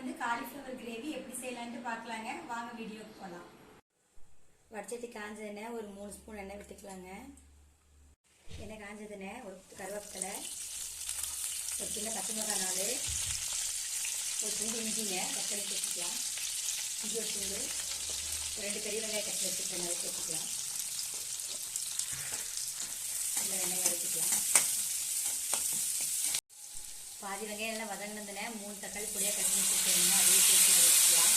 வந்து cauliflower gravy எப்படி செய்யலாம்னு பார்க்கலாங்க. வாங்க வீடியோக்கு போகலாம். வடச்சட்டி காஞ்ச எண்ணெய் ஒரு 3 ஸ்பூன் எண்ணெய் விட்டுக்கலாங்க. எண்ணெய் காஞ்சது எண்ணெய் ஒரு கருவேப்பிலை, ஒரு சின்ன பச்சை மிளகாய் 4, ஒரு துண்டு இஞ்சிங்க கட் பண்ணி சேர்த்துக்கலாம். இஞ்சி ஒரு துண்டு, 2 பெரிய வெங்காயம் கட் பண்ணி வச்சுக்கலாம், அதை சேர்த்துக்கலாம். இந்த வெங்காயம் வச்சுக்கலாம். பாதி வெங்காயம் எல்லாம் வதங்கினதுனே 3 தக்காளி பொடியாக கட் பண்ணி வச்சுருக்கேங்க, அதையும் சேர்த்து வச்சுக்கலாம்.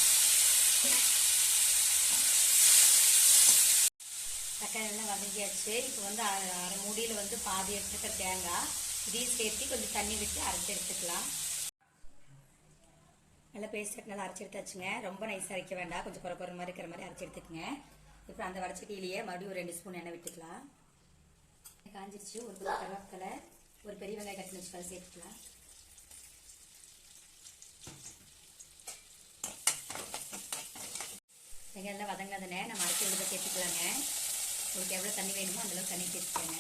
தக்காளி எல்லாம் வதங்கியாச்சு. இப்போ வந்து அரை மூடியில் வந்து பாதி எடுத்துக்க தேங்காய் இதையும் சேர்த்து கொஞ்சம் தண்ணி விட்டு அரைச்சி எடுத்துக்கலாம். நல்லா பேஸ்ட் நல்லா அரைச்சி எடுத்தாச்சுங்க. ரொம்ப நைஸாக அரைக்க வேண்டாம், கொஞ்சம் குறை மாதிரி இருக்கிற மாதிரி அரைச்சி எடுத்துக்கங்க. இப்போ அந்த வடச்சட்டியிலேயே மறுபடியும் ஒரு 2 ஸ்பூன் எண்ணெய் விட்டுக்கலாம். காஞ்சிருச்சு. ஒரு குழு கருவேப்பிலை, ஒரு பெரிய வெங்காயம் கட் பண்ணி வச்சு சேர்த்துக்கலாம். வெங்காயம் எல்லாம் வதங்கினதுனே நம்ம அரைச்சி விழுத சேர்த்துக்கலாங்க. உங்களுக்கு எவ்வளோ தண்ணி வேணுமோ அந்தளவுக்கு தண்ணி சேர்த்துக்கோங்க.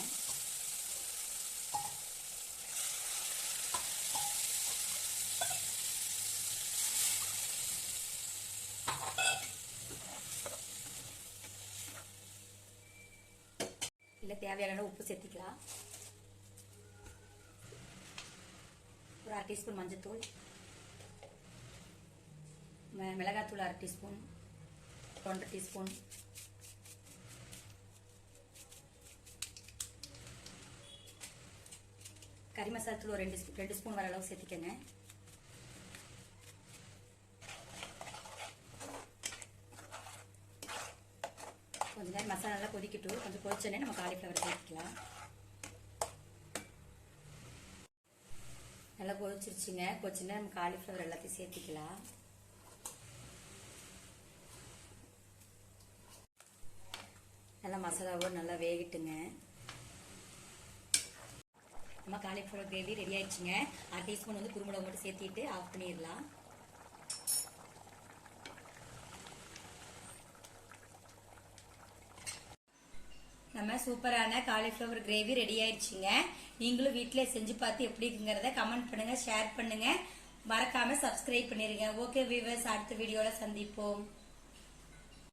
இல்லை தேவையான உப்பு சேர்த்திக்கலாம். ஒரு 1/2 டீஸ்பூன் மஞ்சத்தூள், மிளகாத்தூள் 1/2 டீஸ்பூன், 1/2 டீஸ்பூன், கறி மசாலா தூள் ஒரு 2 ஸ்பூன் வர அளவு சேர்த்திக்கங்க. கொஞ்ச நேரம் மசாலா நல்லா கொதிக்கட்டும். கொஞ்சம் கொதிச்சோடனே நம்ம காலிஃப்ளவர் சேர்த்துக்கலாம். நல்லா கொதிச்சிருச்சுங்க. கொதிச்சுன்னா நம்ம காலிஃப்ளவர் எல்லாத்தையும் சேர்த்துக்கலாம். நல்லா மசாலாவோடு நல்லா வேகட்டுங்க. நம்ம காலிஃப்ளவர் கிரேவி ரெடி ஆயிடுச்சுங்க. 1/2 டீஸ்பூன் வந்து குருமிளகு மட்டும் சேர்த்திட்டு ஆஃப் பண்ணிடலாம். நம்ம சூப்பரான காலிஃப்ளவர் கிரேவி ரெடி ஆயிடுச்சுங்க. நீங்களும் வீட்டிலே செஞ்சு பார்த்து எப்படி இருக்குங்கிறத கமெண்ட் பண்ணுங்க, ஷேர் பண்ணுங்க, மறக்காம சப்ஸ்கிரைப் பண்ணிருங்க. ஓகே வியூவர்ஸ், அடுத்த வீடியோல சந்திப்போம்.